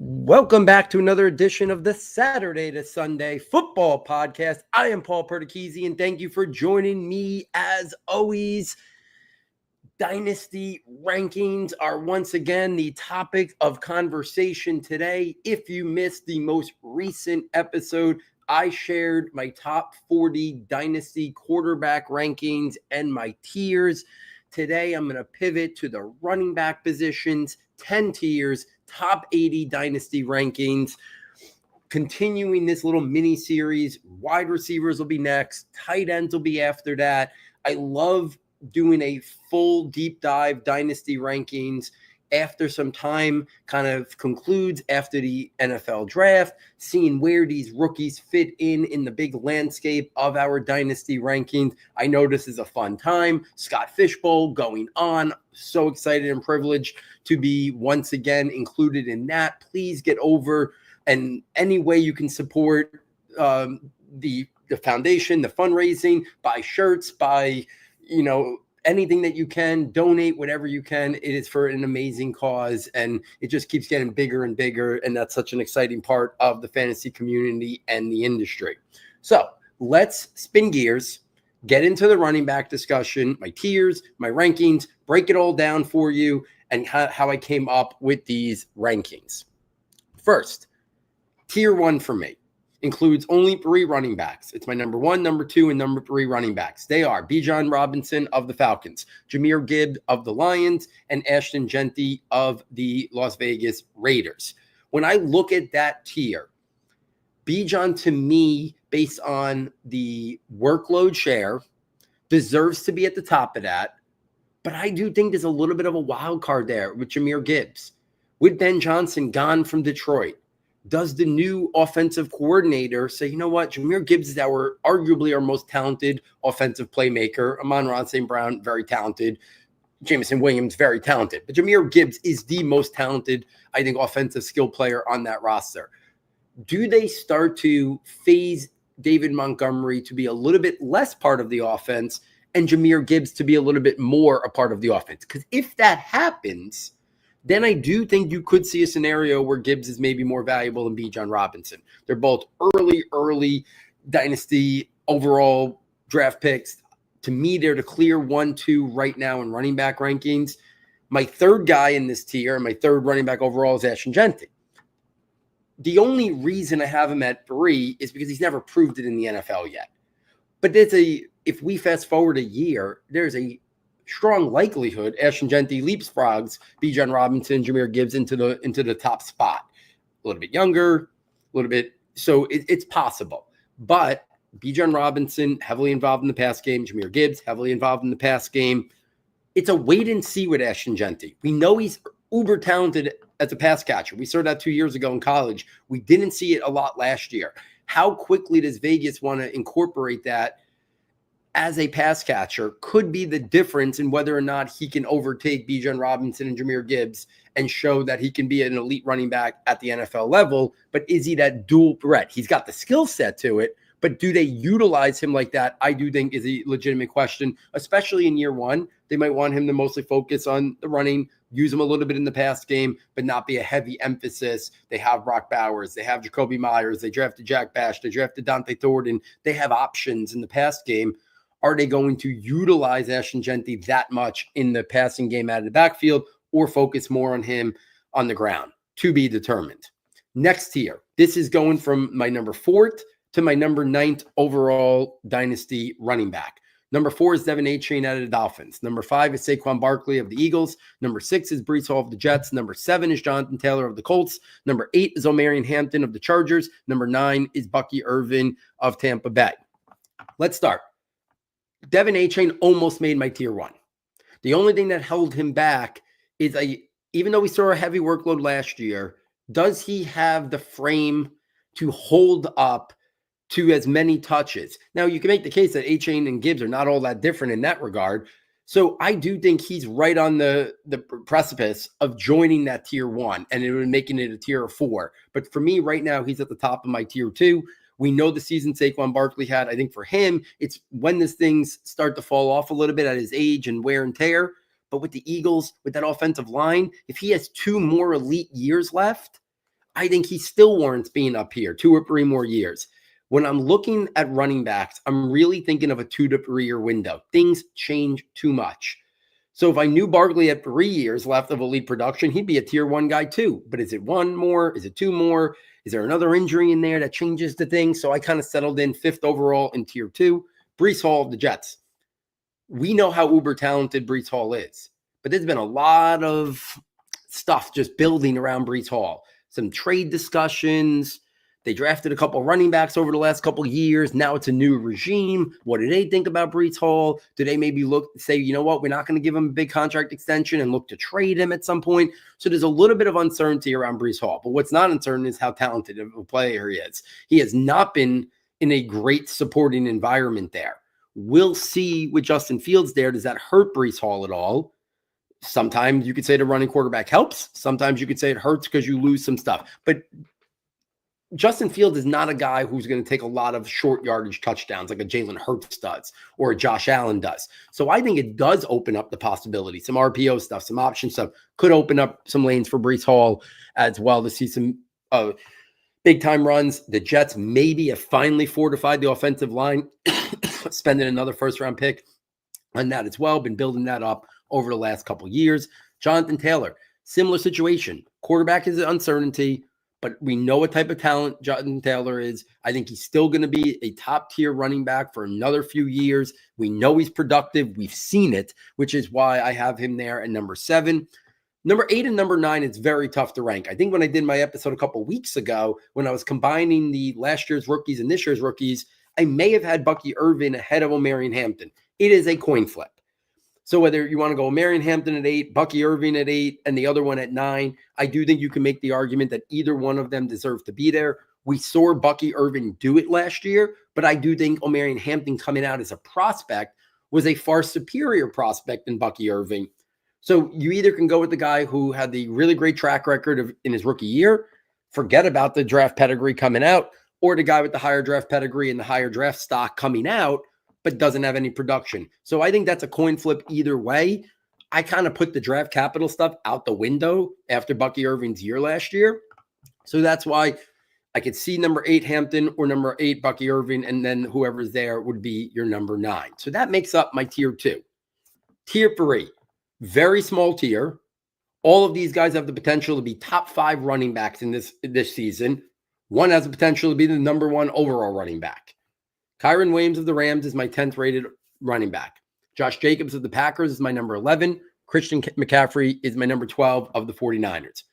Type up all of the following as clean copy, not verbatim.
Welcome back to another edition of the Saturday to Sunday Football Podcast. I am Paul Perdichizzi, and thank you for joining me as always. Dynasty rankings are once again the topic of conversation today. If you missed the most recent episode, I shared my top 40 Dynasty quarterback rankings and my tiers. Today, I'm going to pivot to the running back positions, 10 tiers, top 80 Dynasty rankings. Continuing this little mini series, wide receivers will be next, tight ends will be after that. I love doing a full deep dive Dynasty rankings after some time kind of concludes after the NFL draft, seeing where these rookies fit in the big landscape of our Dynasty rankings. I know this is a fun time. Scott Fishbowl going on. So excited and privileged to be once again included in that. Please get over, and any way you can support the foundation, the fundraising, buy shirts, buy anything that you can, donate whatever you can. It is for an amazing cause, and it just keeps getting bigger and bigger, and that's such an exciting part of the fantasy community and the industry. So let's spin gears, get into the running back discussion, my tiers, my rankings, break it all down for you, and how I came up with these rankings. First, tier 1 for me includes only 3 running backs. It's my number 1, number 2, and number 3 running backs. They are Bijan Robinson of the Falcons, Jahmyr Gibbs of the Lions, and Ashton Jeanty of the Las Vegas Raiders. When I look at that tier, Bijan, to me, based on the workload share, deserves to be at the top of that. But I do think there's a little bit of a wild card there with Jahmyr Gibbs. With Ben Johnson gone from Detroit, does the new offensive coordinator say, you know what, Jahmyr Gibbs is arguably our most talented offensive playmaker. Amon-Ra St. Brown, very talented. Jameson Williams, very talented. But Jahmyr Gibbs is the most talented, I think, offensive skill player on that roster. Do they start to phase David Montgomery to be a little bit less part of the offense and Jahmyr Gibbs to be a little bit more a part of the offense? Because if that happens, then I do think you could see a scenario where Gibbs is maybe more valuable than Bijan Robinson. They're both early Dynasty overall draft picks. To me, they're the clear 1-2 right now in running back rankings. My third guy in this tier, my third running back overall, is Ashton Jeanty. The only reason I have him at 3 is because he's never proved it in the NFL yet. But if we fast forward a year, there's a strong likelihood Ashton Jeanty leapfrogs Bijan Robinson, Jahmyr Gibbs into the top spot. A little bit younger, a little bit. So it's possible. But Bijan Robinson, heavily involved in the pass game. Jahmyr Gibbs, heavily involved in the pass game. It's a wait and see with Ashton Jeanty. We know he's uber talented as a pass catcher. We saw that 2 years ago in college. We didn't see it a lot last year. How quickly does Vegas want to incorporate that as a pass catcher could be the difference in whether or not he can overtake Bijan Robinson and Jahmyr Gibbs and show that he can be an elite running back at the NFL level. But is he that dual threat? He's got the skill set to it, but do they utilize him like that? I do think is a legitimate question, especially in year 1. They might want him to mostly focus on the running, use him a little bit in the pass game, but not be a heavy emphasis. They have Brock Bowers. They have Jacoby Myers. They drafted Jack Bash. They drafted Dante Thornton. They have options in the pass game. Are they going to utilize Ashton Jeanty that much in the passing game out of the backfield or focus more on him on the ground? To be determined. Next tier. This is going from my number 4th to my number 9th overall Dynasty running back. Number 4 is Devin A-Chain out of the Dolphins. Number 5 is Saquon Barkley of the Eagles. Number 6 is Breece Hall of the Jets. Number 7 is Jonathan Taylor of the Colts. Number 8 is Omarion Hampton of the Chargers. Number 9 is Bucky Irvin of Tampa Bay. Let's start. Devin A-Chain almost made my tier 1. The only thing that held him back is even though we saw a heavy workload last year, does he have the frame to hold up to as many touches? Now, you can make the case that A-Chain and Gibbs are not all that different in that regard. So I do think he's right on the precipice of joining that tier 1 and making it a tier 4. But for me right now, he's at the top of my tier 2. We know the season Saquon Barkley had. I think for him, it's when these things start to fall off a little bit at his age and wear and tear. But with the Eagles, with that offensive line, if he has 2 more elite years left, I think he still warrants being up here 2 or 3 more years. When I'm looking at running backs, I'm really thinking of a 2 to 3 year window. Things change too much. So if I knew Barkley had 3 years left of elite production, he'd be a tier 1 guy too. But is it 1 more? Is it 2 more? Is there another injury in there that changes the thing? So I kind of settled in 5th overall in tier 2. Breece Hall of the Jets. We know how uber talented Breece Hall is, but there's been a lot of stuff just building around Breece Hall. Some trade discussions. They drafted a couple running backs over the last couple of years. Now it's a new regime. What do they think about Breece Hall? Do they maybe say, you know what, we're not going to give him a big contract extension and look to trade him at some point? So there's a little bit of uncertainty around Breece Hall. But what's not uncertain is how talented of a player he is. He has not been in a great supporting environment there. We'll see with Justin Fields there. Does that hurt Breece Hall at all? Sometimes you could say the running quarterback helps. Sometimes you could say it hurts because you lose some stuff. But Justin Fields is not a guy who's going to take a lot of short yardage touchdowns like a Jalen Hurts does or a Josh Allen does. So I think it does open up the possibility. Some RPO stuff, some option stuff could open up some lanes for Breece Hall as well to see some big-time runs. The Jets maybe have finally fortified the offensive line, spending another first-round pick on that as well. Been building that up over the last couple of years. Jonathan Taylor, similar situation. Quarterback is an uncertainty, but we know what type of talent Jonathan Taylor is. I think he's still going to be a top-tier running back for another few years. We know he's productive. We've seen it, which is why I have him there at number 7. Number 8 and number 9, it's very tough to rank. I think when I did my episode a couple weeks ago, when I was combining the last year's rookies and this year's rookies, I may have had Bucky Irvin ahead of Omarion Hampton. It is a coin flip. So whether you want to go Omarion Hampton at 8, Bucky Irvin at 8, and the other one at 9, I do think you can make the argument that either one of them deserve to be there. We saw Bucky Irvin do it last year, but I do think Omarion Hampton coming out as a prospect was a far superior prospect than Bucky Irvin. So you either can go with the guy who had the really great track record in his rookie year, forget about the draft pedigree coming out, or the guy with the higher draft pedigree and the higher draft stock coming out, but doesn't have any production. So I think that's a coin flip either way. I kind of put the draft capital stuff out the window after Bucky Irvin's year last year. So that's why I could see number 8 Hampton or number 8 Bucky Irvin, and then whoever's there would be your number 9. So that makes up my tier 2. Tier 3, very small tier. All of these guys have the potential to be top 5 running backs in this season. One has the potential to be the number 1 overall running back. Kyren Williams of the Rams is my 10th rated running back. Josh Jacobs of the Packers is my number 11. Christian McCaffrey is my number 12 of the 49ers.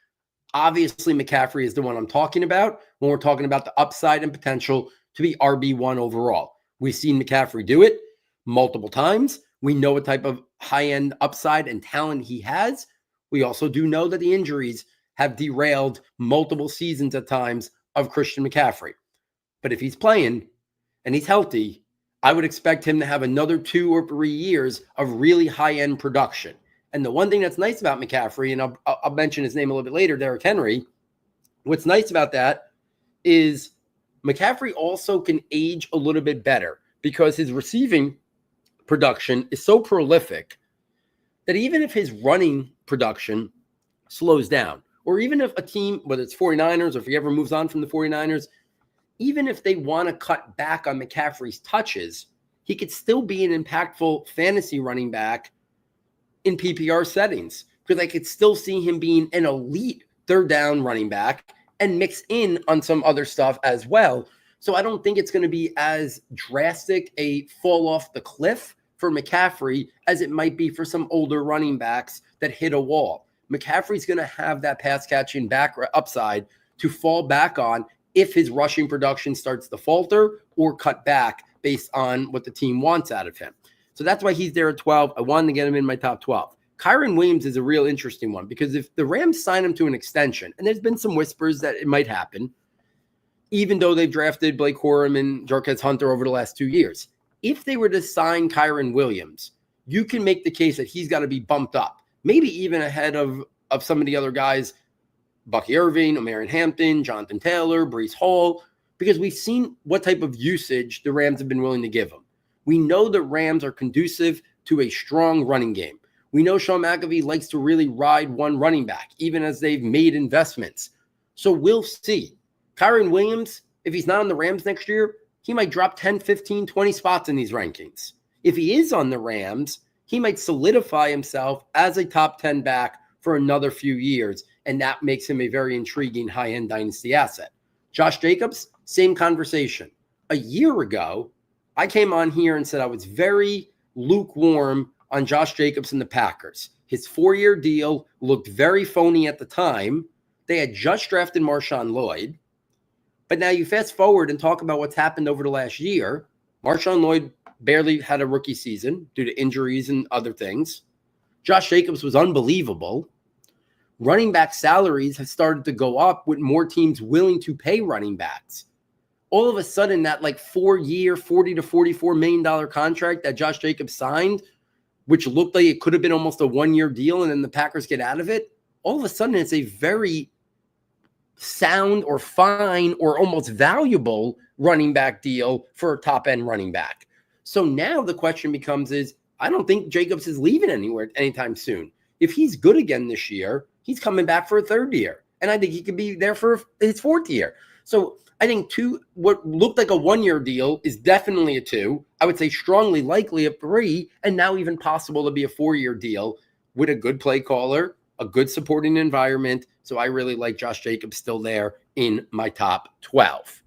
Obviously, McCaffrey is the one I'm talking about when we're talking about the upside and potential to be RB1 overall. We've seen McCaffrey do it multiple times. We know what type of high-end upside and talent he has. We also do know that the injuries have derailed multiple seasons at times of Christian McCaffrey. But if he's playing and he's healthy, I would expect him to have another 2 or 3 years of really high-end production. And the one thing that's nice about McCaffrey, and I'll mention his name a little bit later, Derrick Henry, what's nice about that is McCaffrey also can age a little bit better because his receiving production is so prolific that even if his running production slows down, or even if a team, whether it's 49ers or if he ever moves on from the 49ers, even if they want to cut back on McCaffrey's touches, he could still be an impactful fantasy running back in PPR settings, because I could still see him being an elite third down running back and mix in on some other stuff as well. So I don't think it's going to be as drastic a fall off the cliff for McCaffrey as it might be for some older running backs that hit a wall. McCaffrey's going to have that pass catching back upside to fall back on if his rushing production starts to falter or cut back based on what the team wants out of him. So that's why he's there at 12. I wanted to get him in my top 12. Kyren Williams is a real interesting one because if the Rams sign him to an extension, and there's been some whispers that it might happen, even though they've drafted Blake Corum and Jarquez Hunter over the last 2 years, if they were to sign Kyren Williams, you can make the case that he's got to be bumped up, maybe even ahead of some of the other guys, Bucky Irvin, Omarion Hampton, Jonathan Taylor, Breece Hall, because we've seen what type of usage the Rams have been willing to give him. We know the Rams are conducive to a strong running game. We know Sean McAvee likes to really ride one running back, even as they've made investments. So we'll see. Kyron Williams, if he's not on the Rams next year, he might drop 10, 15, 20 spots in these rankings. If he is on the Rams, he might solidify himself as a top 10 back for another few years, and that makes him a very intriguing high-end dynasty asset. Josh Jacobs, same conversation. A year ago, I came on here and said I was very lukewarm on Josh Jacobs and the Packers. His 4-year deal looked very phony at the time. They had just drafted Marshawn Lloyd. But now you fast forward and talk about what's happened over the last year. Marshawn Lloyd barely had a rookie season due to injuries and other things. Josh Jacobs was unbelievable. Running back salaries have started to go up with more teams willing to pay running backs. All of a sudden, that 4-year, $40 to $44 million contract that Josh Jacobs signed, which looked like it could have been almost a 1-year deal and then the Packers get out of it, all of a sudden it's a very sound or fine or almost valuable running back deal for a top-end running back. So now the question becomes I don't think Jacobs is leaving anywhere anytime soon. If he's good again this year, he's coming back for a 3rd year. And I think he could be there for his 4th year. So I think what looked like a 1-year deal is definitely a 2. I would say strongly likely a 3, and now even possible to be a 4-year deal with a good play caller, a good supporting environment. So I really like Josh Jacobs still there in my top 12.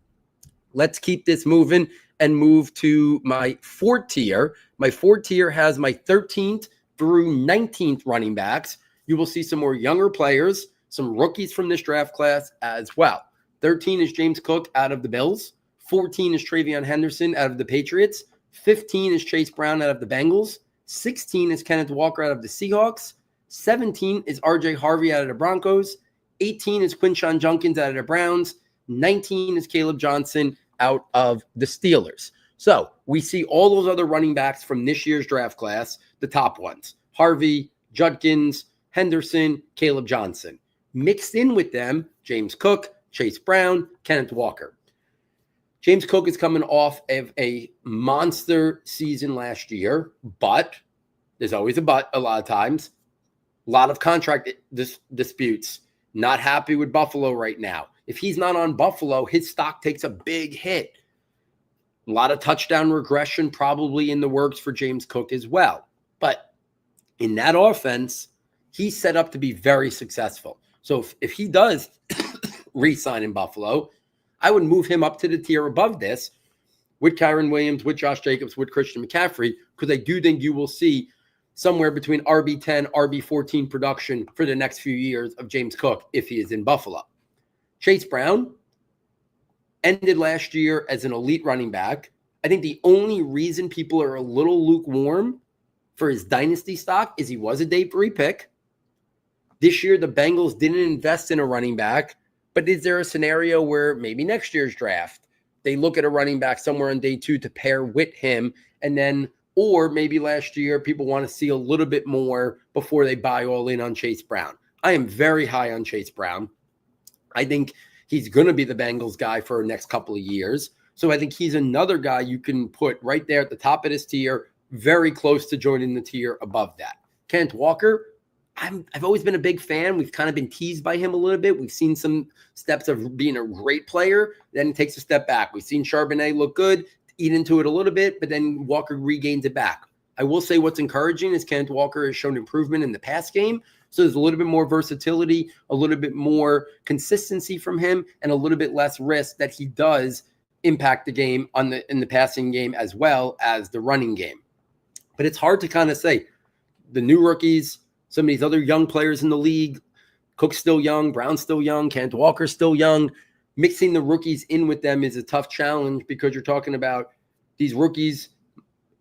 Let's keep this moving and move to my 4th tier. My 4th tier has my 13th through 19th running backs. You will see some more younger players, some rookies from this draft class as well. 13 is James Cook out of the Bills. 14 is Travion Henderson out of the Patriots. 15 is Chase Brown out of the Bengals. 16 is Kenneth Walker out of the Seahawks. 17 is RJ Harvey out of the Broncos. 18 is Quinshon Judkins out of the Browns. 19 is Caleb Johnson out of the Steelers. So we see all those other running backs from this year's draft class, the top ones: Harvey, Judkins, Henderson, Caleb Johnson. Mixed in with them, James Cook, Chase Brown, Kenneth Walker. James Cook is coming off of a monster season last year, but there's always a but a lot of times. A lot of contract disputes. Not happy with Buffalo right now. If he's not on Buffalo, his stock takes a big hit. A lot of touchdown regression probably in the works for James Cook as well. But in that offense, he's set up to be very successful. So if he does re-sign in Buffalo, I would move him up to the tier above this with Kyron Williams, with Josh Jacobs, with Christian McCaffrey, because I do think you will see somewhere between RB10, RB14 production for the next few years of James Cook if he is in Buffalo. Chase Brown ended last year as an elite running back. I think the only reason people are a little lukewarm for his dynasty stock is he was a day 3 pick. This year, the Bengals didn't invest in a running back, but is there a scenario where maybe next year's draft, they look at a running back somewhere on day 2 to pair with him, and then, or maybe last year, people want to see a little bit more before they buy all in on Chase Brown. I am very high on Chase Brown. I think he's going to be the Bengals guy for the next couple of years. So I think he's another guy you can put right there at the top of this tier, very close to joining the tier above that. Kenneth Walker, I've always been a big fan. We've kind of been teased by him a little bit. We've seen some steps of being a great player. Then he takes a step back. We've seen Charbonnet look good, eat into it a little bit, but then Walker regains it back. I will say what's encouraging is Kenneth Walker has shown improvement in the pass game. So there's a little bit more versatility, a little bit more consistency from him, and a little bit less risk that he does impact the game in the passing game as well as the running game. But it's hard to kind of say. The new rookies, some of these other young players in the league, Cook's still young, Brown's still young, Kenneth Walker's still young. Mixing the rookies in with them is a tough challenge because you're talking about these rookies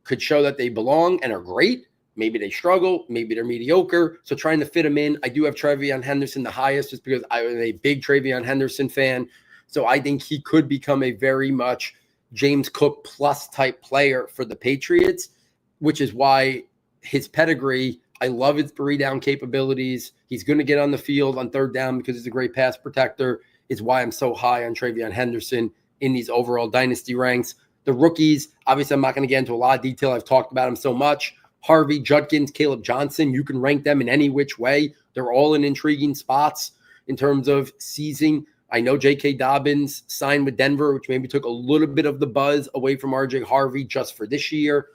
could show that they belong and are great. Maybe they struggle. Maybe they're mediocre. So trying to fit them in. I do have Travion Henderson the highest just because I am a big Travion Henderson fan. So I think he could become a very much James Cook plus type player for the Patriots, which is why his pedigree, I love his 3-down capabilities. He's going to get on the field on 3rd down because he's a great pass protector, is why I'm so high on Travion Henderson in these overall dynasty ranks. The rookies, obviously I'm not going to get into a lot of detail. I've talked about them so much. Harvey, Judkins, Caleb Johnson, you can rank them in any which way. They're all in intriguing spots in terms of seizing I know J.K. Dobbins signed with Denver, which maybe took a little bit of the buzz away from R.J. Harvey just for this year.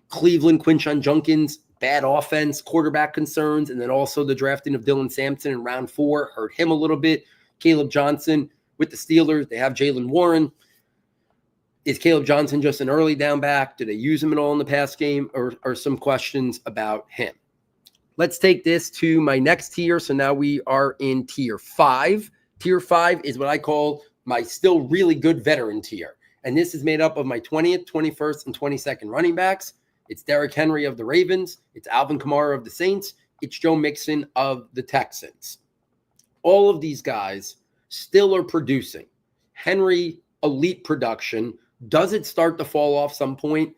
Cleveland, Quinshon Judkins, bad offense, quarterback concerns, and then also the drafting of Dylan Sampson in round 4 hurt him a little bit. Caleb Johnson with the Steelers, they have Jaylen Warren. Is Caleb Johnson just an early down back? Do they use him at all in the pass game? Or some questions about him? Let's take this to my next tier. So now we are in tier 5. Tier 5 is what I call my still really good veteran tier. And this is made up of my 20th, 21st, and 22nd running backs. It's Derrick Henry of the Ravens. It's Alvin Kamara of the Saints. It's Joe Mixon of the Texans. All of these guys still are producing. Henry, elite production. Does it start to fall off some point?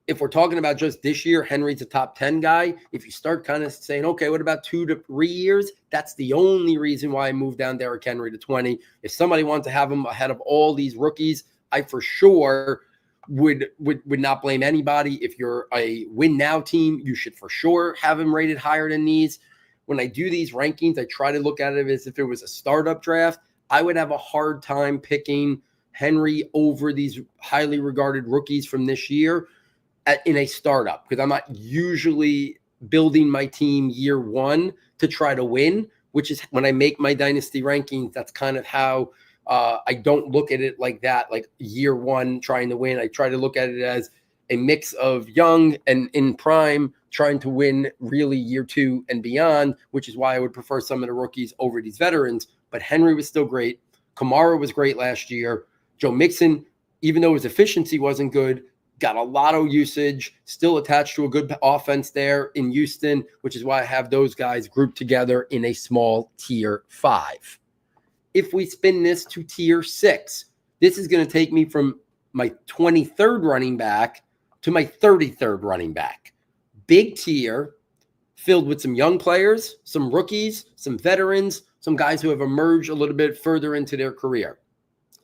If we're talking about just this year, Henry's a top 10 guy. If you start kind of saying, okay, what about 2 to 3 years? That's the only reason why I moved down Derrick Henry to 20. If somebody wants to have him ahead of all these rookies, I for sure would not blame anybody. If you're a win now team, you should for sure have him rated higher than these. When I do these rankings, I try to look at it as if it was a startup draft. I would have a hard time picking Henry over these highly regarded rookies from this year in a startup, because I'm not usually building my team year 1 to try to win, which is when I make my dynasty rankings. That's kind of how I don't look at it like that, like year 1 trying to win. I try to look at it as a mix of young and in prime trying to win really year 2 and beyond, which is why I would prefer some of the rookies over these veterans. But Henry was still great. Kamara was great last year. Joe Mixon, even though his efficiency wasn't good, got a lot of usage, still attached to a good offense there in Houston, which is why I have those guys grouped together in a small tier 5. If we spin this to tier 6, this is going to take me from my 23rd running back to my 33rd running back. Big tier filled with some young players, some rookies, some veterans, some guys who have emerged a little bit further into their career.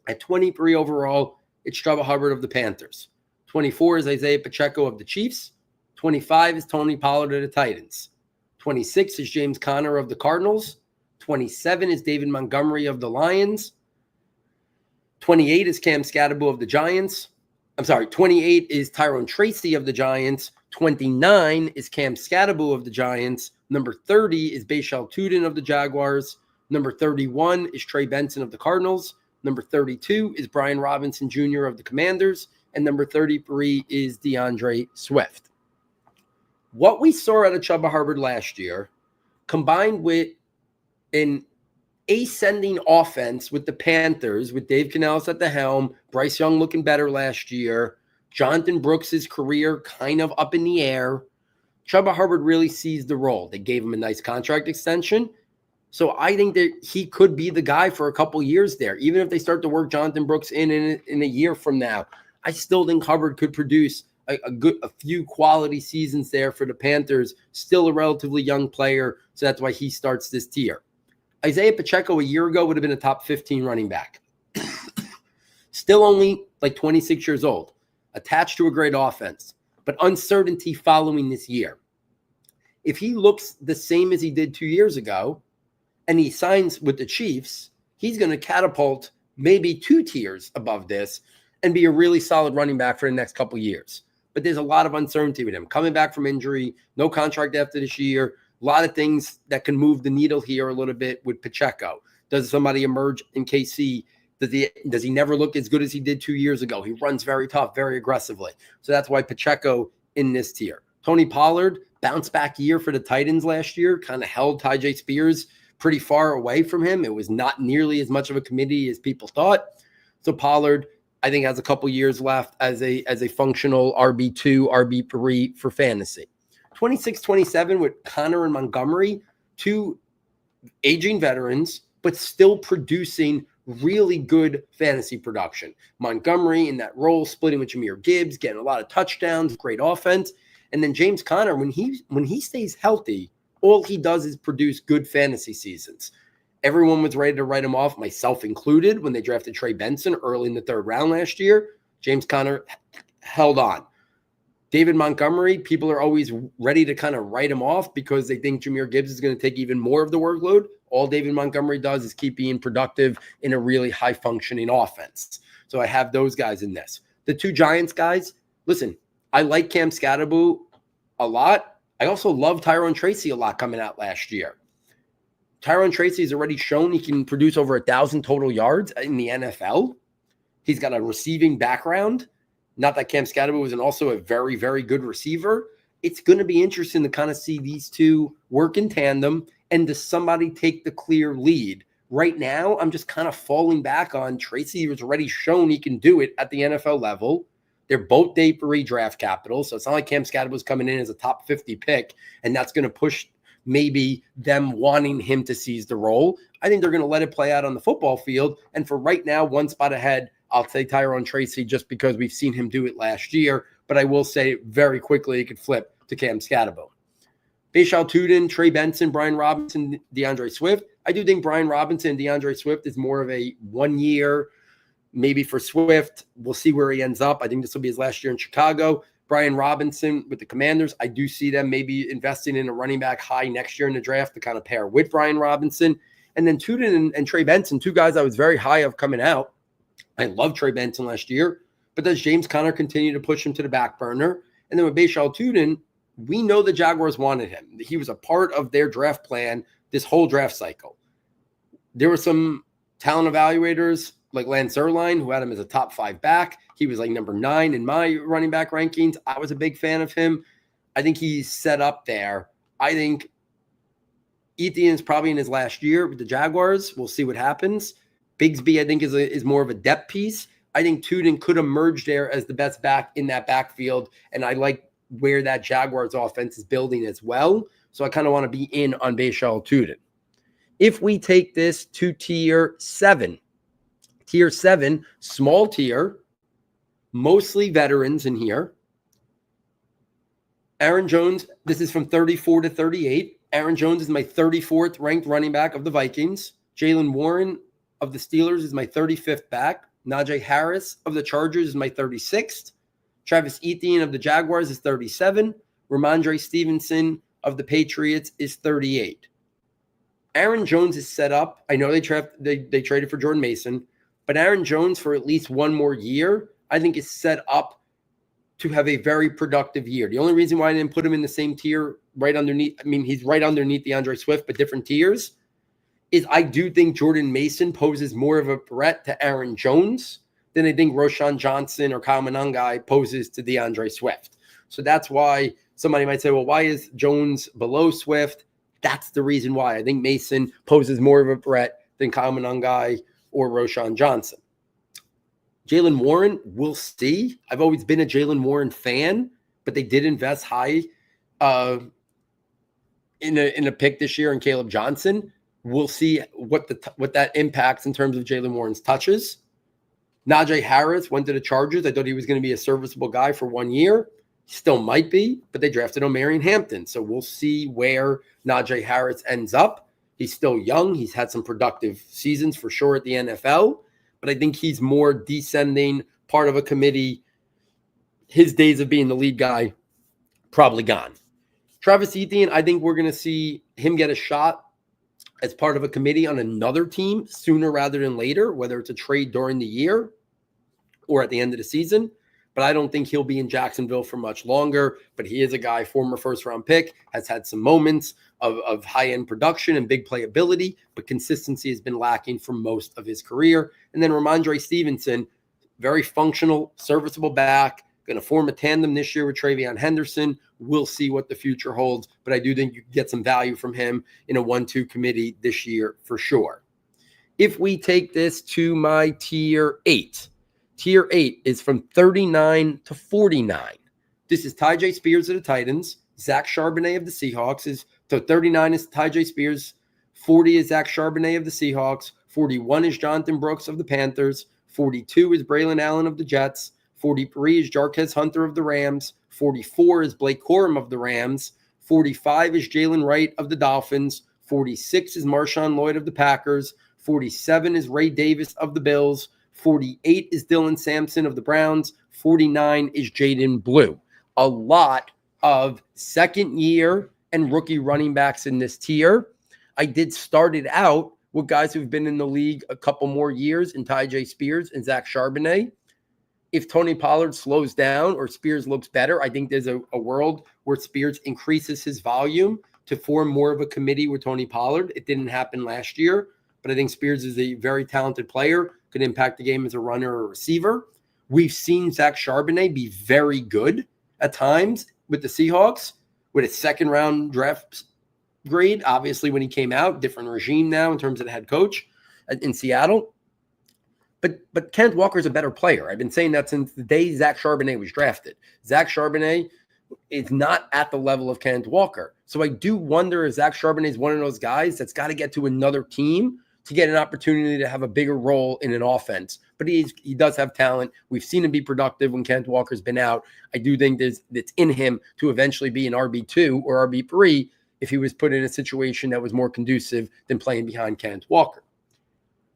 At 23 overall, it's Chuba Hubbard of the Panthers. 24 is Isaiah Pacheco of the Chiefs. 25 is Tony Pollard of the Titans. 26 is James Conner of the Cardinals. 27 is David Montgomery of the Lions. 28 is Cam Scatterbo of the Giants. 28 is Tyrone Tracy of the Giants. 29 is Cam Scatterbo of the Giants. Number 30 is Bashal Tudin of the Jaguars. Number 31 is Trey Benson of the Cardinals. Number 32 is Brian Robinson Jr. of the Commanders. And number 33 is DeAndre Swift. What we saw out of Chuba Hubbard last year, combined with an ascending offense with the Panthers, with Dave Canales at the helm, Bryce Young looking better last year, Jonathan Brooks' career kind of up in the air, Chuba Hubbard really seized the role. They gave him a nice contract extension. So I think that he could be the guy for a couple years there. Even if they start to work Jonathan Brooks in a year from now, I still think Hubbard could produce a few quality seasons there for the Panthers. Still a relatively young player, so that's why he starts this tier. Isaiah Pacheco a year ago would have been a top 15 running back. Still only like 26 years old, attached to a great offense, but uncertainty following this year. If he looks the same as he did 2 years ago, and he signs with the Chiefs, he's going to catapult maybe 2 tiers above this and be a really solid running back for the next couple years. But there's a lot of uncertainty with him. Coming back from injury, no contract after this year, a lot of things that can move the needle here a little bit with Pacheco. Does somebody emerge in KC? Does he never look as good as he did 2 years ago? He runs very tough, very aggressively. So that's why Pacheco in this tier. Tony Pollard, bounce back year for the Titans last year, kind of held Tyjae Spears pretty far away from him. It was not nearly as much of a committee as people thought. So Pollard, I think, has a couple years left as a functional RB2, RB3 for fantasy. 26-27 with Conner and Montgomery, 2 aging veterans, but still producing really good fantasy production. Montgomery in that role, splitting with Jahmyr Gibbs, getting a lot of touchdowns, great offense. And then James Conner, when he stays healthy, all he does is produce good fantasy seasons. Everyone was ready to write him off, myself included, when they drafted Trey Benson early in the 3rd round last year. James Conner held on. David Montgomery, people are always ready to kind of write him off because they think Jahmyr Gibbs is going to take even more of the workload. All David Montgomery does is keep being productive in a really high-functioning offense. So I have those guys in this. The two Giants guys, listen, I like Cam Scatterbo a lot. I also love Tyrone Tracy a lot coming out last year. Tyrone Tracy has already shown he can produce over 1,000 total yards in the NFL. He's got a receiving background. Not that Cam Scatterbo isn't also a very, very good receiver. It's going to be interesting to kind of see these two work in tandem, and does somebody take the clear lead? Right now, I'm just kind of falling back on Tracy, who's already shown he can do it at the NFL level. They're both day 3 draft capital, so it's not like Cam Scatterbo's coming in as a top 50 pick, and that's going to push maybe them wanting him to seize the role. I think they're going to let it play out on the football field, and for right now, one spot ahead, I'll say Tyrone Tracy just because we've seen him do it last year, but I will say very quickly it could flip to Cam Scatterbo. Bashal Tuden, Trey Benson, Brian Robinson, DeAndre Swift. I do think Brian Robinson and DeAndre Swift is more of a 1 year, maybe for Swift. We'll see where he ends up. I think this will be his last year in Chicago. Brian Robinson with the Commanders, I do see them maybe investing in a running back high next year in the draft to kind of pair with Brian Robinson. And then Tuden and Trey Benson, two guys I was very high of coming out. I love Trey Benson last year, but does James Conner continue to push him to the back burner? And then with Bashal Tuden, we know the Jaguars wanted him. He was a part of their draft plan this whole draft cycle. There were some talent evaluators like Lance Zierlein who had him as a top 5 back. He was like number 9 in my running back rankings. I was a big fan of him. I think he's set up there. I think Etienne's probably in his last year with the Jaguars. We'll see what happens. Bigsby, I think, is more of a depth piece. I think Tuden could emerge there as the best back in that backfield, and I like where that Jaguars offense is building as well. So I kind of want to be in on Bashal Tuden. If we take this to tier 7, small tier, mostly veterans in here. Aaron Jones, this is from 34 to 38. Aaron Jones is my 34th ranked running back of the Vikings. Jaylen Warren of the Steelers is my 35th back. Najee Harris of the Chargers is my 36th. Travis Etienne of the Jaguars is 37. Ramondre Stevenson of the Patriots is 38. Aaron Jones is set up. I know they traded for Jordan Mason, but Aaron Jones for at least one more year, I think is set up to have a very productive year. The only reason why I didn't put him in the same tier right underneath, he's right underneath DeAndre Swift, but different tiers, is I do think Jordan Mason poses more of a threat to Aaron Jones than I think Roschon Johnson or Kyle Monangai poses to DeAndre Swift. So that's why somebody might say, well, why is Jones below Swift? That's the reason why. I think Mason poses more of a threat than Kyle Monangai or Roschon Johnson. Jaylen Warren, we'll see. I've always been a Jaylen Warren fan, but they did invest high in a pick this year in Caleb Johnson. We'll see what that impacts in terms of Jaylen Warren's touches. Najee Harris went to the Chargers. I thought he was going to be a serviceable guy for 1 year. Still might be, but they drafted Omarion Hampton. So we'll see where Najee Harris ends up. He's still young. He's had some productive seasons for sure at the NFL, but I think he's more descending, part of a committee. His days of being the lead guy probably gone. Travis Etienne, I think we're going to see him get a shot as part of a committee on another team sooner rather than later, whether it's a trade during the year or at the end of the season. But I don't think he'll be in Jacksonville for much longer. But he is a guy, former first-round pick, has had some moments of high-end production and big playability, but consistency has been lacking for most of his career. And then Ramondre Stevenson, very functional, serviceable back, going to form a tandem this year with Travion Henderson. We'll see what the future holds, but I do think you can get some value from him in a 1-2 committee this year for sure. If we take this to my tier 8, tier 8 is from 39 to 49. This is Tyjae Spears of the Titans. Zach Charbonnet of the Seahawks. So 39 is Tyjae Spears. 40 is Zach Charbonnet of the Seahawks. 41 is Jonathan Brooks of the Panthers. 42 is Braylon Allen of the Jets. 43 is Jarquez Hunter of the Rams. 44 is Blake Corum of the Rams. 45 is Jalen Wright of the Dolphins. 46 is Marshawn Lloyd of the Packers. 47 is Ray Davis of the Bills. 48 is Dylan Sampson of the Browns. 49 is Jaden Blue. A lot of second-year and rookie running backs in this tier. I did start it out with guys who've been in the league a couple more years in Ty Spears and Zach Charbonnet. If Tony Pollard slows down or Spears looks better, I think there's a world where Spears increases his volume to form more of a committee with Tony Pollard. It didn't happen last year, but I think Spears is a very talented player, could impact the game as a runner or receiver. We've seen Zach Charbonnet be very good at times with the Seahawks, with a second-round draft grade. Obviously, when he came out, different regime now in terms of the head coach in Seattle. But Kenneth Walker's a better player. I've been saying that since the day Zach Charbonnet was drafted. Zach Charbonnet is not at the level of Kenneth Walker. So I do wonder if Zach Charbonnet is one of those guys that's got to get to another team to get an opportunity to have a bigger role in an offense. But he does have talent. We've seen him be productive when Kenneth Walker's been out. I do think it's in him to eventually be an RB2 or RB3 if he was put in a situation that was more conducive than playing behind Kenneth Walker.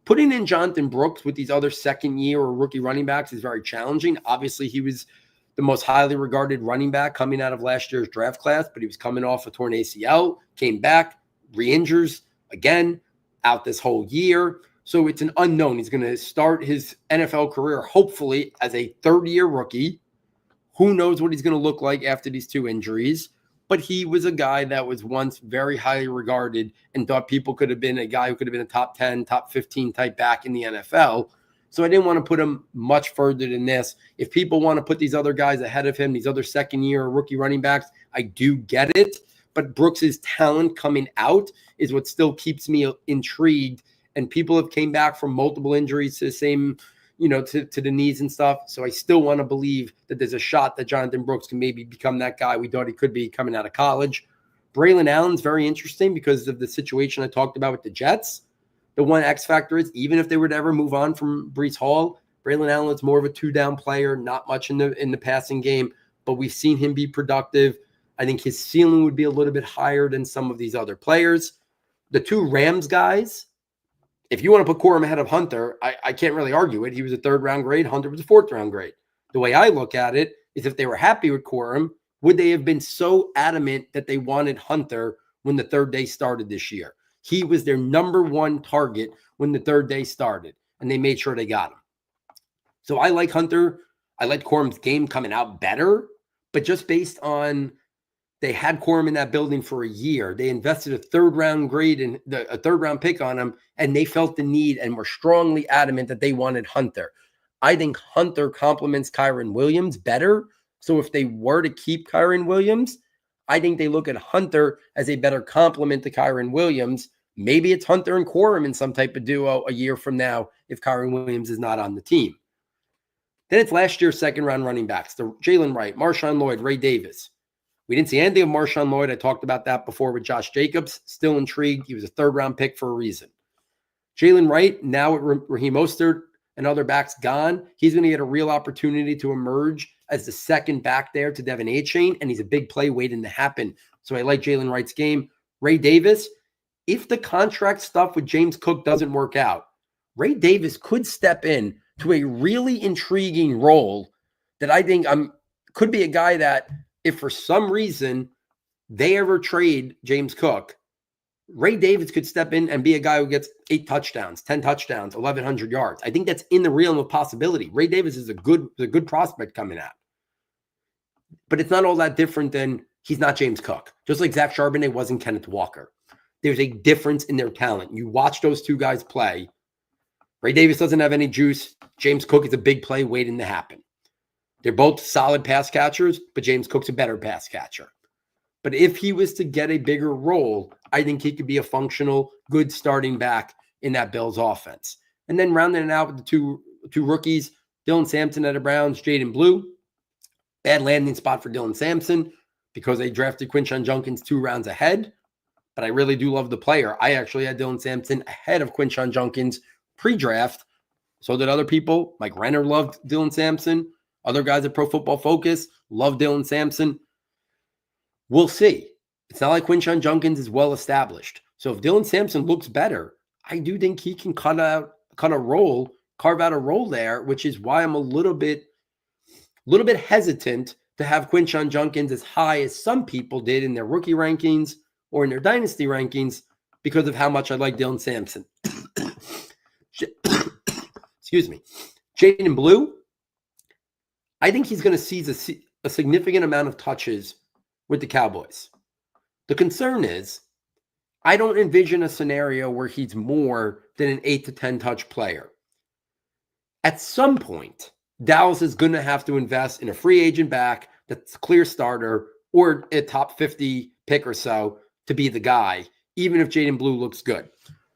Putting in Jonathan Brooks with these other second-year or rookie running backs is very challenging. Obviously, he was the most highly regarded running back coming out of last year's draft class, but he was coming off a torn ACL, came back, re-injures again, out this whole year. So it's an unknown. He's going to start his NFL career, hopefully, as a third-year rookie. Who knows what he's going to look like after these two injuries? But he was a guy that was once very highly regarded and thought people could have been a guy who could have been a top 10, top 15 type back in the NFL. So I didn't want to put him much further than this. If people want to put these other guys ahead of him, these other second-year rookie running backs, I do get it. But Brooks's talent coming out is what still keeps me intrigued. And people have came back from multiple injuries to the same, to the knees and stuff. So I still want to believe that there's a shot that Jonathan Brooks can maybe become that guy we thought he could be coming out of college. Braylon Allen's very interesting because of the situation I talked about with the Jets. The one X factor is even if they were to ever move on from Breece Hall, Braylon Allen is more of a two-down player, not much in the passing game, but we've seen him be productive. I think his ceiling would be a little bit higher than some of these other players. The two Rams guys, if you want to put Corum ahead of Hunter, I can't really argue it. He was a third-round grade. Hunter was a fourth-round grade. The way I look at it is if they were happy with Corum, would they have been so adamant that they wanted Hunter when the third day started this year? He was their number one target when the third day started, and they made sure they got him. So I like Hunter. I like Corum's game coming out better, but just based on they had Corum in that building for a year. They invested a third-round grade and a third-round pick on him, and they felt the need and were strongly adamant that they wanted Hunter. I think Hunter complements Kyren Williams better. So if they were to keep Kyren Williams, I think they look at Hunter as a better complement to Kyren Williams. Maybe it's Hunter and Corum in some type of duo a year from now if Kyren Williams is not on the team. Then it's last year's second-round running backs, the Jalen Wright, Marshawn Lloyd, Ray Davis. We didn't see anything of Marshawn Lloyd. I talked about that before with Josh Jacobs. Still intrigued. He was a third-round pick for a reason. Jalen Wright, now with Raheem Mostert and other backs gone, he's going to get a real opportunity to emerge as the second back there to Devin Achane, and he's a big play waiting to happen. So I like Jalen Wright's game. Ray Davis, if the contract stuff with James Cook doesn't work out, Ray Davis could step in to a really intriguing role that I think could be a guy that if for some reason they ever trade James Cook, Ray Davis could step in and be a guy who gets 8 touchdowns, 10 touchdowns, 1,100 yards. I think that's in the realm of possibility. Ray Davis is a good prospect coming out. But it's not all that different than he's not James Cook. Just like Zach Charbonnet wasn't Kenneth Walker. There's a difference in their talent. You watch those two guys play. Ray Davis doesn't have any juice. James Cook is a big play waiting to happen. They're both solid pass catchers, but James Cook's a better pass catcher. But if he was to get a bigger role, I think he could be a functional, good starting back in that Bills offense. And then rounding it out with the two rookies, Dylan Sampson at the Browns, Jaden Blue. Bad landing spot for Dylan Sampson because they drafted Quinshon Judkins 2 rounds ahead. But I really do love the player. I actually had Dylan Sampson ahead of Quinshon Judkins pre-draft. So did other people. Mike Renner loved Dylan Sampson. Other guys at Pro Football Focus love Dylan Sampson. We'll see. It's not like Quinshon Judkins is well established. So if Dylan Sampson looks better, I do think he can carve out a role there, which is why I'm a little bit hesitant to have Quinshon Judkins as high as some people did in their rookie rankings or in their dynasty rankings. because of how much I like Dylan Sampson. Excuse me. Jaden Blue, I think he's going to seize a significant amount of touches with the Cowboys. The concern is I don't envision a scenario where he's more than an 8 to 10 touch player. At some point, Dallas is going to have to invest in a free agent back that's a clear starter or a top 50 pick or so to be the guy, even if Jaden Blue looks good.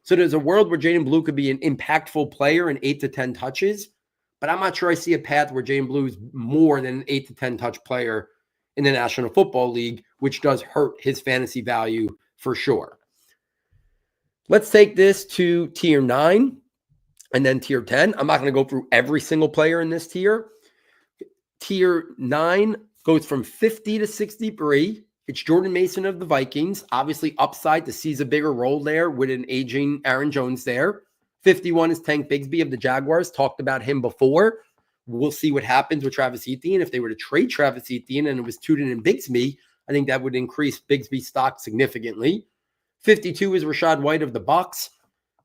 So there's a world where Jaden Blue could be an impactful player in 8 to 10 touches, but I'm not sure I see a path where Jaden Blue is more than an 8 to 10 touch player in the National Football League, which does hurt his fantasy value for sure. Let's take this to tier 9 and then tier 10. I'm not going to go through every single player in this tier. Tier 9 goes from 50 to 63. It's Jordan Mason of the Vikings. Obviously, upside to seize a bigger role there with an aging Aaron Jones there. 51 is Tank Bigsby of the Jaguars. Talked about him before. We'll see what happens with Travis Etienne. If they were to trade Travis Etienne and it was Tuden and Bigsby, I think that would increase Bigsby's stock significantly. 52 is Rachaad White of the Bucs.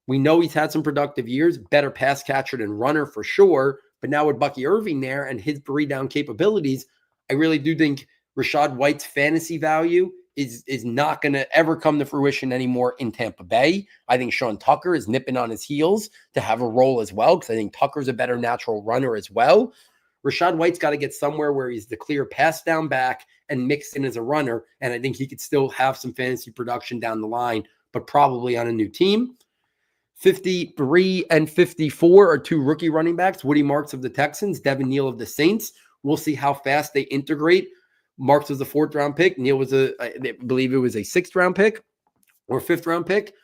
We know he's had some productive years, better pass catcher than runner for sure. But now with Bucky Irving there and his three down capabilities, I really do think Rachaad White's fantasy value is not going to ever come to fruition anymore in Tampa Bay. I think Sean Tucker is nipping on his heels to have a role as well, because I think Tucker's a better natural runner as well. Rachaad White's got to get somewhere where he's the clear pass down back and mixed in as a runner, and I think he could still have some fantasy production down the line, but probably on a new team. 53 and 54 are two rookie running backs, Woody Marks of the Texans, Devin Neal of the Saints. We'll see how fast they integrate. Marks was a 4th-round pick. Neal was I believe it was a 6th-round pick or 5th-round pick.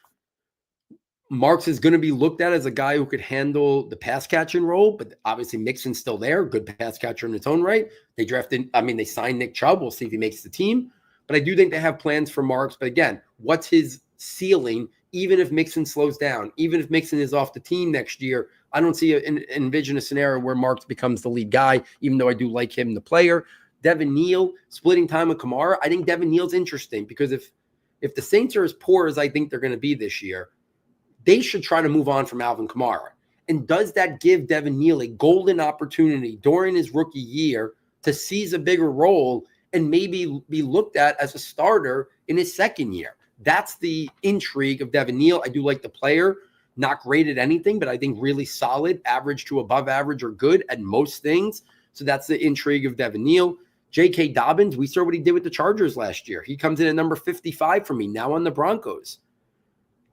Marks is going to be looked at as a guy who could handle the pass catching role, but obviously Mixon's still there, good pass catcher in its own right. They signed Nick Chubb. We'll see if he makes the team. But I do think they have plans for Marks. But again, what's his ceiling, even if Mixon slows down, even if Mixon is off the team next year? I don't envision a scenario where Marks becomes the lead guy, even though I do like him, the player. Devin Neal, splitting time with Kamara. I think Devin Neal's interesting because if the Saints are as poor as I think they're going to be this year, they should try to move on from Alvin Kamara. And does that give Devin Neal a golden opportunity during his rookie year to seize a bigger role and maybe be looked at as a starter in his second year? That's the intrigue of Devin Neal. I do like the player. Not great at anything, but I think really solid, average to above average or good at most things. So that's the intrigue of Devin Neal. J.K. Dobbins, we saw what he did with the Chargers last year. He comes in at number 55 for me, now on the Broncos.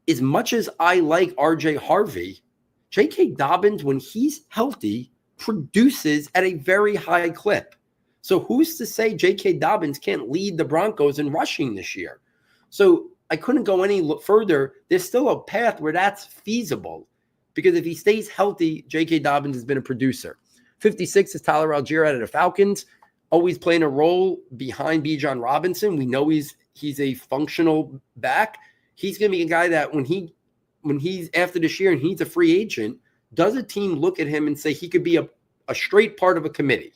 As much as I like R.J. Harvey, J.K. Dobbins, when he's healthy, produces at a very high clip. So who's to say J.K. Dobbins can't lead the Broncos in rushing this year? So I couldn't go any further. There's still a path where that's feasible, because if he stays healthy, J.K. Dobbins has been a producer. 56 is Tyler Algier out of the Falcons, always playing a role behind Bijan Robinson. We know he's a functional back. He's going to be a guy that when he's after this year and he's a free agent, does a team look at him and say he could be a straight part of a committee?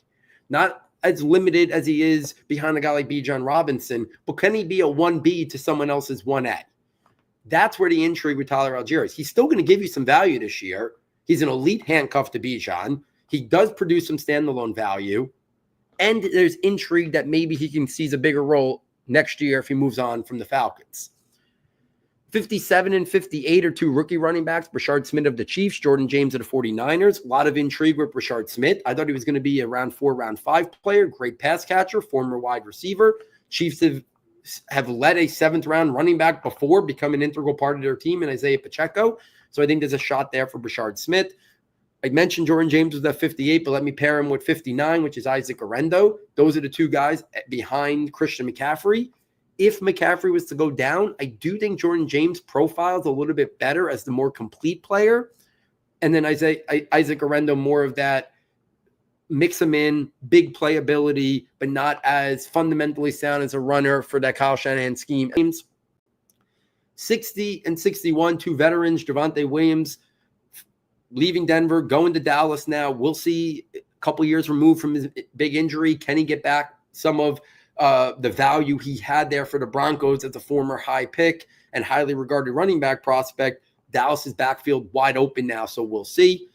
Not as limited as he is behind a guy like Bijan Robinson, but can he be a 1B to someone else's 1A? That's where the intrigue with Tyler Algier is. He's still going to give you some value this year. He's an elite handcuff to Bijan. He does produce some standalone value. And there's intrigue that maybe he can seize a bigger role next year if he moves on from the Falcons. 57 and 58 are two rookie running backs, Brashard Smith of the Chiefs, Jordan James of the 49ers. A lot of intrigue with Brashard Smith. I thought he was going to be a round 4, round 5 player, great pass catcher, former wide receiver. Chiefs have led a 7th-round running back before, become an integral part of their team in Isaiah Pacheco. So I think there's a shot there for Brashard Smith. I mentioned Jordan James was at 58, but let me pair him with 59, which is Isaac Orendo. Those are the two guys behind Christian McCaffrey. If McCaffrey was to go down, I do think Jordan James profiles a little bit better as the more complete player. And then Isaac Orendo, more of that mix him in, big playability, but not as fundamentally sound as a runner for that Kyle Shanahan scheme. 60 and 61, two veterans, Javonte Williams, leaving Denver, going to Dallas now. We'll see a couple years removed from his big injury. Can he get back some of the value he had there for the Broncos as a former high pick? and highly regarded running back prospect. Dallas's backfield wide open now, so we'll see.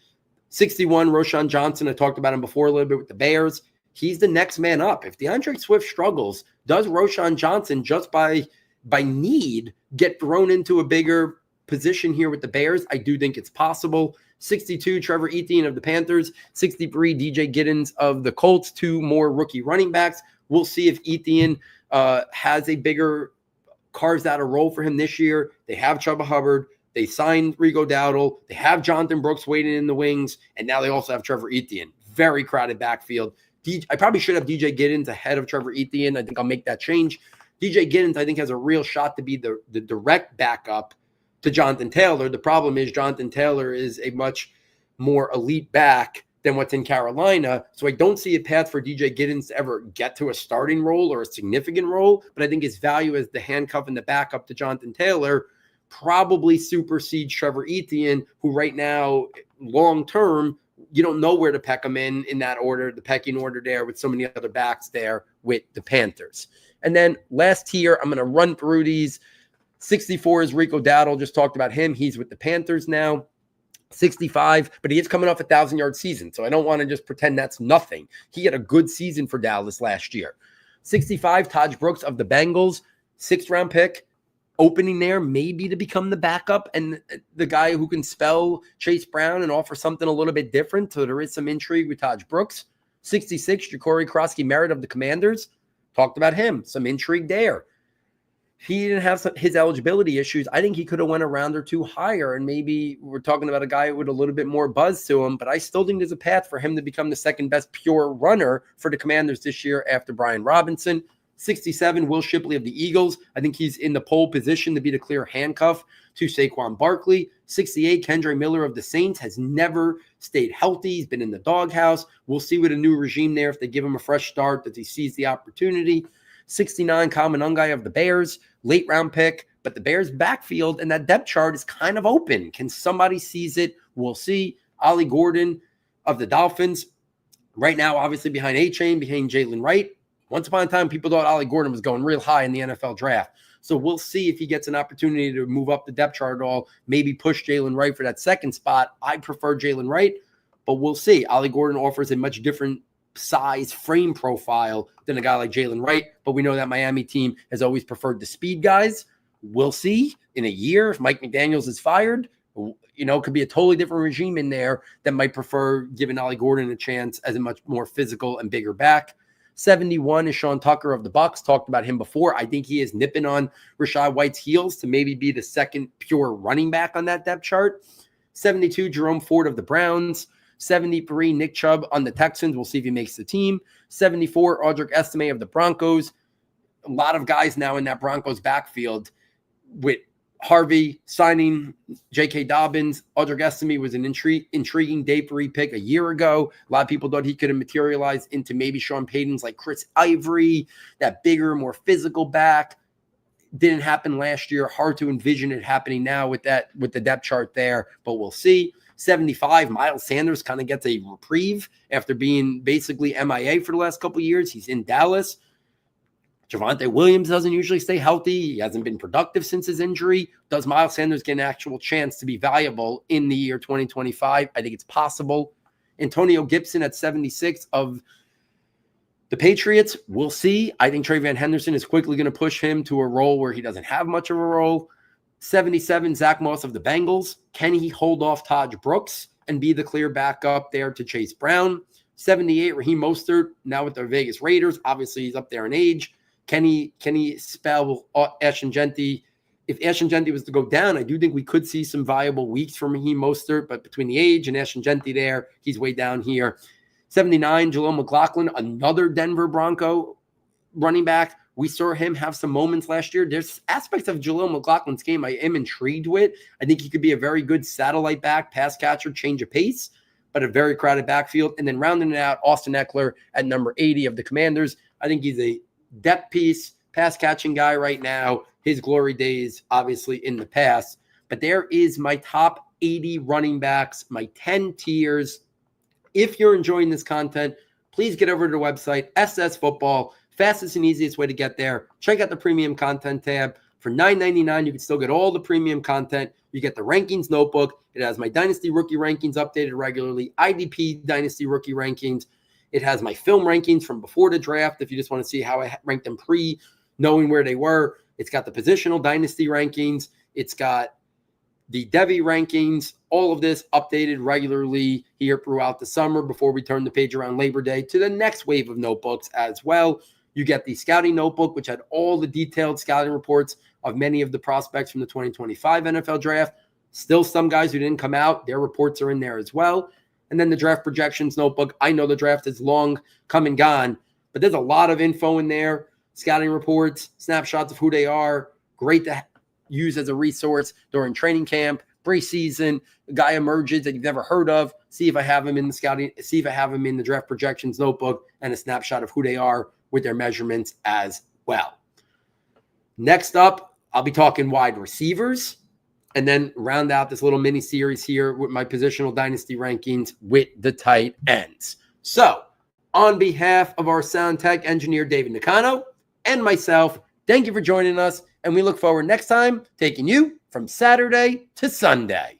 61, Roschon Johnson. I talked about him before a little bit with the Bears. He's the next man up. If DeAndre Swift struggles, does Roschon Johnson just by need get thrown into a bigger position here with the Bears? I do think it's possible. 62, Trevor Etienne of the Panthers. 63, DJ Giddens of the Colts. Two more rookie running backs. We'll see if Etienne has a bigger, carves out a role for him this year. They have Chuba Hubbard. They signed Rico Dowdle. They have Jonathan Brooks waiting in the wings. And now they also have Trevor Etienne. Very crowded backfield. I probably should have DJ Giddens ahead of Trevor Etienne. I think I'll make that change. DJ Giddens, I think, has a real shot to be the direct backup to Jonathan Taylor. The problem is Jonathan Taylor is a much more elite back than what's in Carolina. So I don't see a path for DJ Giddens to ever get to a starting role or a significant role. But I think his value as the handcuff and the backup to Jonathan Taylor probably supersedes Trevor Etienne, who right now, long-term, you don't know where to peck him in that order, the pecking order there with so many other backs there with the Panthers. And then last tier, I'm going to run through these. 64 is Rico Dowdle. Just talked about him. He's with the Panthers now. 65, but he is coming off a 1,000-yard season, so I don't want to just pretend that's nothing. He had a good season for Dallas last year. 65, Taj Brooks of the Bengals, 6th-round pick. Opening there maybe to become the backup and the guy who can spell Chase Brown and offer something a little bit different. So there is some intrigue with Taj Brooks. 66, Ja'Cory Krosky-Merritt of the Commanders. Talked about him. Some intrigue there. He didn't have his eligibility issues. I think he could have went a round or two higher, and maybe we're talking about a guy with a little bit more buzz to him, but I still think there's a path for him to become the second best pure runner for the Commanders this year after Brian Robinson. 67, Will Shipley of the Eagles. I think he's in the pole position to be the clear handcuff to Saquon Barkley. 68, Kendre Miller of the Saints has never stayed healthy. He's been in the doghouse. We'll see with a new regime there if they give him a fresh start, that he sees the opportunity. 69, Kyle Monangai of the Bears, late round pick, but the Bears backfield and that depth chart is kind of open. Can somebody seize it? We'll see. Ollie Gordon of the Dolphins, right now obviously behind A-Chain, behind Jalen Wright. Once upon a time, people thought Ollie Gordon was going real high in the NFL draft. So we'll see if he gets an opportunity to move up the depth chart at all, maybe push Jalen Wright for that second spot. I prefer Jalen Wright, but we'll see. Ollie Gordon offers a much different size frame profile than a guy like Jalen Wright, but we know that Miami team has always preferred the speed guys. We'll see in a year if Mike McDaniels is fired. It could be a totally different regime in there that might prefer giving Ollie Gordon a chance as a much more physical and bigger back. 71 is Sean Tucker of the Bucs. Talked about him before. I think he is nipping on Rachaad White's heels to maybe be the second pure running back on that depth chart. 72, Jerome Ford of the Browns. 73, Nick Chubb on the Texans. We'll see if he makes the team. 74, Audric Estime of the Broncos. A lot of guys now in that Broncos backfield with Harvey signing J.K. Dobbins. Audric Estime was an intriguing day 3 pick a year ago. A lot of people thought he could have materialized into maybe Sean Payton's like Chris Ivory, that bigger, more physical back. Didn't happen last year. Hard to envision it happening now with the depth chart there, but we'll see. 75, Miles Sanders kind of gets a reprieve after being basically MIA for the last couple of years. He's in Dallas. Javonte Williams doesn't usually stay healthy. He hasn't been productive since his injury. Does Miles Sanders get an actual chance to be valuable in the year 2025? I think it's possible. Antonio Gibson at 76 of the Patriots. We'll see. I think Trey Van Henderson is quickly going to push him to a role where he doesn't have much of a role. 77, Zach Moss of the Bengals. Can he hold off Taj Brooks and be the clear backup there to Chase Brown? 78, Raheem Mostert, now with the Vegas Raiders. Obviously, he's up there in age. Can he spell Ashton Genty? If Ashton Genty was to go down, I do think we could see some viable weeks from Raheem Mostert, but between the age and Ashton Genty there, he's way down here. 79, Jaleel McLaughlin, another Denver Bronco running back. We saw him have some moments last year. There's aspects of Jaleel McLaughlin's game I am intrigued with. I think he could be a very good satellite back, pass catcher, change of pace, but a very crowded backfield. And then rounding it out, Austin Eckler at number 80 of the Commanders. I think he's a depth piece, pass catching guy right now. His glory days, obviously, in the past. But there is my top 80 running backs, my 10 tiers. If you're enjoying this content, please get over to the website, SS Football. Fastest and easiest way to get there. Check out the premium content tab For $9.99, you can still get all the premium content. You get the rankings notebook. It has my Dynasty rookie rankings updated regularly, IDP Dynasty rookie rankings. It has my film rankings from before the draft if you just want to see how I ranked them knowing where they were. It's got the positional Dynasty rankings. It's got the Devy rankings, all of this updated regularly here throughout the summer before we turn the page around Labor Day to the next wave of notebooks as well. You get the scouting notebook, which had all the detailed scouting reports of many of the prospects from the 2025 NFL draft. Still some guys who didn't come out. Their reports are in there as well. And then the draft projections notebook. I know the draft is long come and gone, but there's a lot of info in there. Scouting reports, snapshots of who they are. Great to use as a resource during training camp, preseason. A guy emerges that you've never heard of. See if I have him in the scouting, see if I have him in the draft projections notebook, and a snapshot of who they are with their measurements as well. Next up, I'll be talking wide receivers and then round out this little mini series here with my positional dynasty rankings with the tight ends. So on behalf of our sound tech engineer, David Nakano, and myself, thank you for joining us. And we look forward next time taking you from Saturday to Sunday.